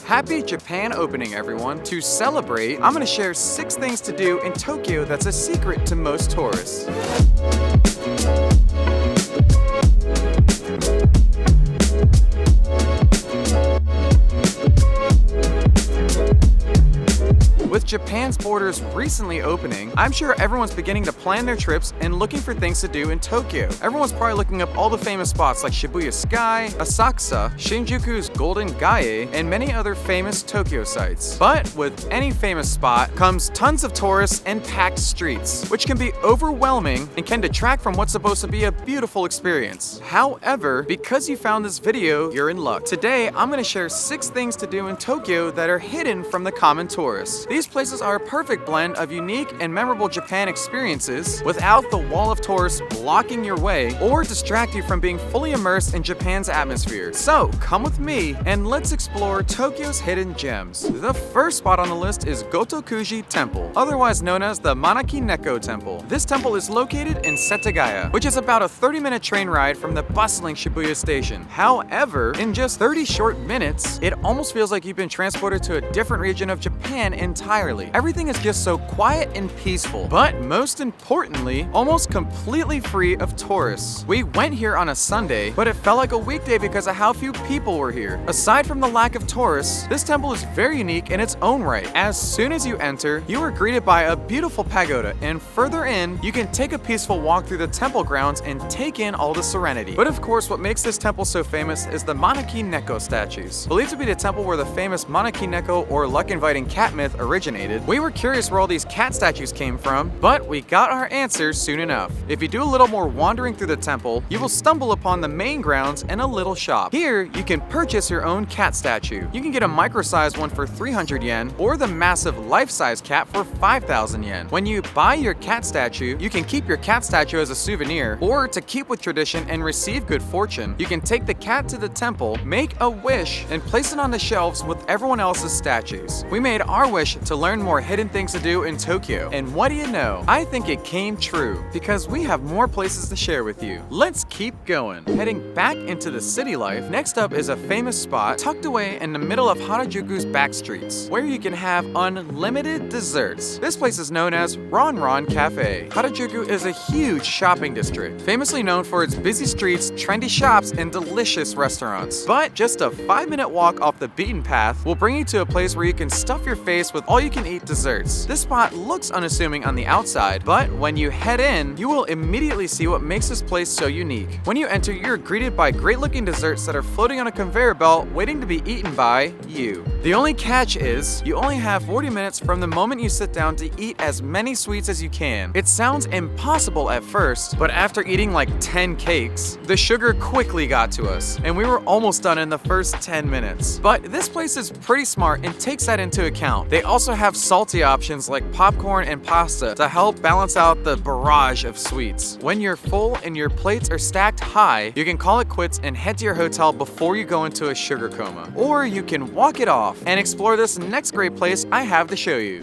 Happy Japan opening, everyone! To celebrate, I'm going to share 6 things to do in Tokyo that's a secret to most tourists. With Japan's borders recently opening, I'm sure everyone's beginning to plan their trips and looking for things to do in Tokyo. Everyone's probably looking up all the famous spots like Shibuya Sky, Asakusa, Shinjuku's Golden Gaie, and many other famous Tokyo sites. But with any famous spot comes tons of tourists and packed streets, which can be overwhelming and can detract from what's supposed to be a beautiful experience. However, because you found this video, you're in luck. Today, I'm going to share 6 things to do in Tokyo that are hidden from the common tourists. These places are a perfect blend of unique and memorable Japan experiences without the wall of tourists blocking your way or distract you from being fully immersed in Japan's atmosphere. So come with me and let's explore Tokyo's hidden gems. The first spot on the list is Gotokuji Temple, otherwise known as the Manaki Neko Temple. This temple is located in Setagaya, which is about a 30-minute train ride from the bustling Shibuya station. However, in just 30 short minutes, it almost feels like you've been transported to a different region of Japan entirely. Everything is just so quiet and peaceful, but most importantly, almost completely free of tourists. We went here on a Sunday, but it felt like a weekday because of how few people were here. Aside from the lack of tourists, this temple is very unique in its own right. As soon as you enter, you are greeted by a beautiful pagoda, and further in, you can take a peaceful walk through the temple grounds and take in all the serenity. But of course, what makes this temple so famous is the Manaki Neko statues. Believed to be the temple where the famous Manaki Neko or luck-inviting cat myth originated. We were curious where all these cat statues came from, but we got our answers soon enough. If you do a little more wandering through the temple, you will stumble upon the main grounds and a little shop. Here, you can purchase your own cat statue. You can get a micro-sized one for 300 yen or the massive life-size cat for 5,000 yen. When you buy your cat statue, you can keep your cat statue as a souvenir, or to keep with tradition and receive good fortune, you can take the cat to the temple, make a wish, and place it on the shelves with everyone else's statues. We made our wish to learn more hidden things to do in Tokyo. And what do you know? I think it came true because we have more places to share with you. Let's keep going. Heading back into the city life, next up is a famous spot tucked away in the middle of Harajuku's back streets, where you can have unlimited desserts. This place is known as Ron Ron Cafe. Harajuku is a huge shopping district, famously known for its busy streets, trendy shops, and delicious restaurants. But just a 5-minute walk off the beaten path will bring you to a place where you can stuff your face with all you can eat desserts. This spot looks unassuming on the outside, but when you head in, you will immediately see what makes this place so unique. When you enter, you're greeted by great-looking desserts that are floating on a conveyor belt waiting to be eaten by you. The only catch is, you only have 40 minutes from the moment you sit down to eat as many sweets as you can. It sounds impossible at first, but after eating like 10 cakes, the sugar quickly got to us, and we were almost done in the first 10 minutes. But this place is pretty smart and takes that into account. They also have salty options like popcorn and pasta to help balance out the barrage of sweets. When you're full and your plates are stacked high, you can call it quits and head to your hotel before you go into a sugar coma. Or you can walk it off and explore this next great place I have to show you.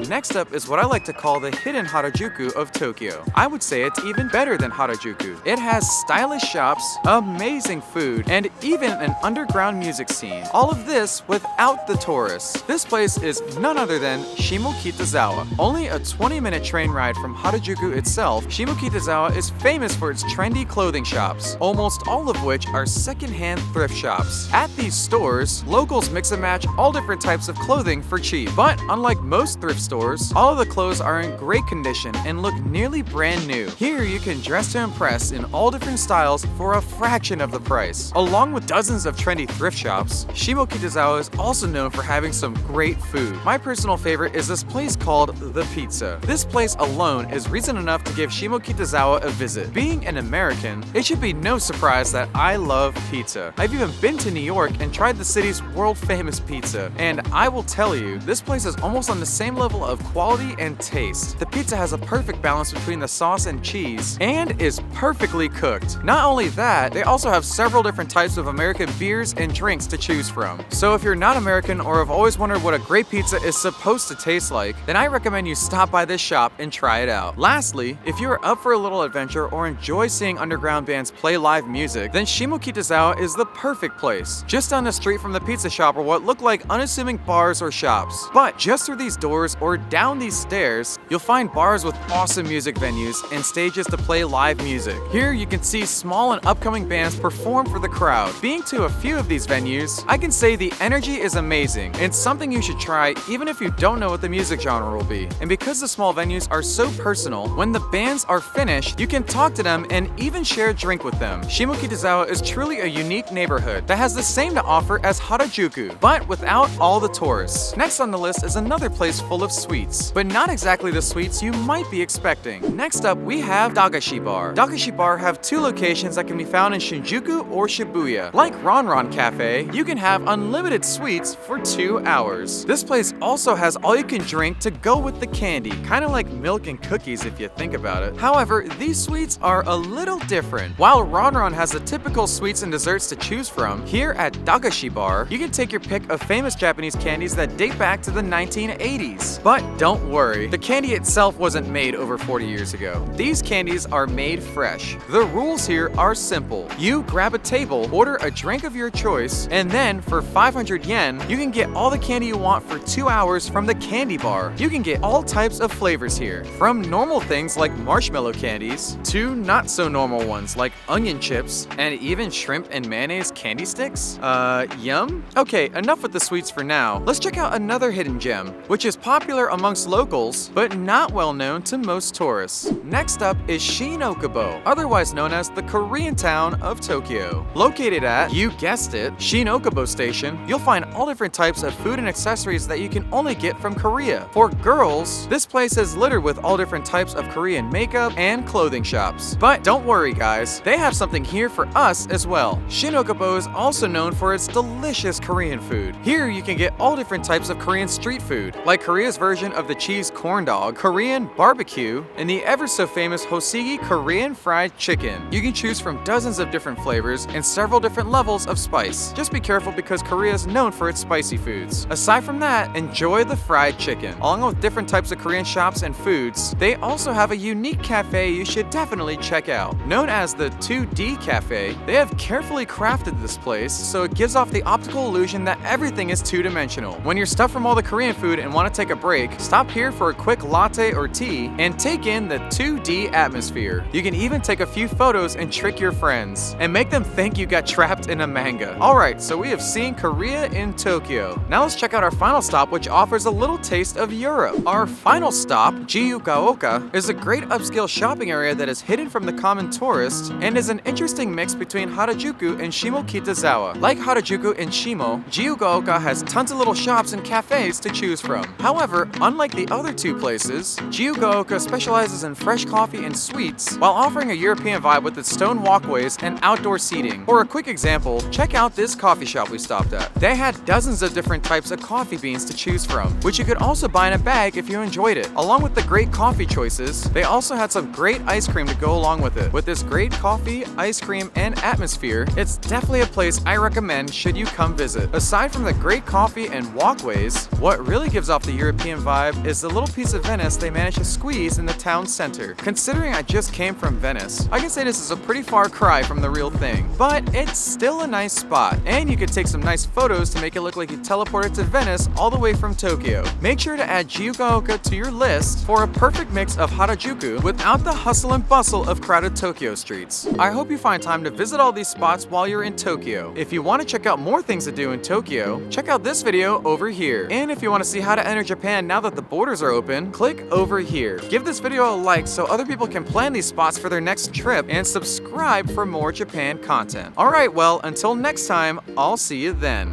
Next up is what I like to call the hidden Harajuku of Tokyo. I would say it's even better than Harajuku. It has stylish shops, amazing food, and even an underground music scene. All of this without the tourists. This place is none other than Shimokitazawa. Only a 20-minute train ride from Harajuku itself, Shimokitazawa is famous for its trendy clothing shops, almost all of which are secondhand thrift shops. At these stores, locals mix and match all different types of clothing for cheap. But unlike most thrift stores, all of the clothes are in great condition and look nearly brand new. Here you can dress to impress in all different styles for a fraction of the price. Along with dozens of trendy thrift shops, Shimokitazawa is also known for having some great food. My personal favorite is this place called The Pizza. This place alone is reason enough to give Shimokitazawa a visit. Being an American, it should be no surprise that I love pizza. I've even been to New York and tried the city's world-famous pizza, and I will tell you, this place is almost on the same level of quality and taste. The pizza has a perfect balance between the sauce and cheese and is perfectly cooked. Not only that, they also have several different types of American beers and drinks to choose from. So if you're not American or have always wondered what a great pizza is supposed to taste like, then I recommend you stop by this shop and try it out. Lastly, if you are up for a little adventure or enjoy seeing underground bands play live music, then Shimokitazawa is the perfect place. Just down the street from the pizza shop are what look like unassuming bars or shops. But just through these doors or down these stairs, you'll find bars with awesome music venues and stages to play live music. Here you can see small and upcoming bands perform for the crowd. Being to a few of these venues, I can say the energy is amazing and something you should try even if you don't know what the music genre will be. And because the small venues are so personal, when the bands are finished, you can talk to them and even share a drink with them. Shimokitazawa is truly a unique neighborhood that has the same to offer as Harajuku, but without all the tourists. Next on the list is another place full of sweets, but not exactly the sweets you might be expecting. Next up, we have Dagashi Bar. Dagashi Bar have two locations that can be found in Shinjuku or Shibuya. Like Ron Cafe, you can have unlimited sweets for 2 hours. This place also has all you can drink to go with the candy, kind of like milk and cookies if you think about it. However, these sweets are a little different. While Ron has the typical sweets and desserts to choose from, here at Dagashi Bar, you can take your pick of famous Japanese candies that date back to the 1980s. But don't worry, the candy itself wasn't made over 40 years ago. These candies are made fresh. The rules here are simple. You grab a table, order a drink of your choice, and then for 500 yen, you can get all the candy you want for 2 hours from the candy bar. You can get all types of flavors here, from normal things like marshmallow candies to not so normal ones like onion chips and even shrimp and mayonnaise candy sticks. Yum? Okay, enough with the sweets for now. Let's check out another hidden gem, which is popular amongst locals, but not well known to most tourists. Next up is Shin Okobo, otherwise known as the Korean town of Tokyo. Located at, you guessed it, Shin Okobo Station, you'll find all different types of food and accessories that you can only get from Korea. For girls, this place is littered with all different types of Korean makeup and clothing shops. But don't worry guys, they have something here for us as well. Shin Okobo is also known for its delicious Korean food. Here you can get all different types of Korean street food, like Korea's version of the cheese corn dog, Korean barbecue, and the ever so famous Hosigi Korean fried chicken. You can choose from dozens of different flavors and several different levels of spice. Just be careful because Korea is known for its spicy foods. Aside from that, enjoy the fried chicken. Along with different types of Korean shops and foods, they also have a unique cafe you should definitely check out. Known as the 2D Cafe, they have carefully crafted this place so it gives off the optical illusion that everything is two-dimensional. When you're stuffed from all the Korean food and want to take a break, stop here for a quick latte or tea and take in the 2D atmosphere. You can even take a few photos and trick your friends and make them think you got trapped in a manga. Alright, so we have seen Korea in Tokyo. Now let's check out our final stop, which offers a little taste of Europe. Our final stop, Gyugaoka, is a great upscale shopping area that is hidden from the common tourist and is an interesting mix between Harajuku and Shimokitazawa. Like Harajuku and Shimo, Gyugaoka has tons of little shops and cafes to choose from. However, unlike the other two places, Gyugaoka specializes in fresh coffee and sweets while offering a European vibe with its stone walkways and outdoor seating. For a quick example, check out this coffee shop we stopped at. They had dozens of different types of coffee beans to choose from, which you could also buy in a bag if you enjoyed it. Along with the great coffee choices, they also had some great ice cream to go along with it. With this great coffee, ice cream, and atmosphere, it's definitely a place I recommend should you come visit. Aside from the great coffee and walkways, what really gives off the European vibe is the little piece of Venice they managed to squeeze in the town center. Considering I just came from Venice, I can say this is a pretty far cry from the real thing, but it's still a nice spot, and you could take some nice photos to make it look like you teleported to Venice all the way from Tokyo. Make sure to add Gyugaoka to your list for a perfect mix of Harajuku without the hustle and bustle of crowded Tokyo streets. I hope you find time to visit all these spots while you're in Tokyo. If you want to check out more things to do in Tokyo, check out this video over here. And if you want to see how to enter Japan now that the borders are open, click over here. Give this video a like so other people can plan these spots for their next trip, and subscribe for more Japan content. Alright, well, until next time, I'll see you then.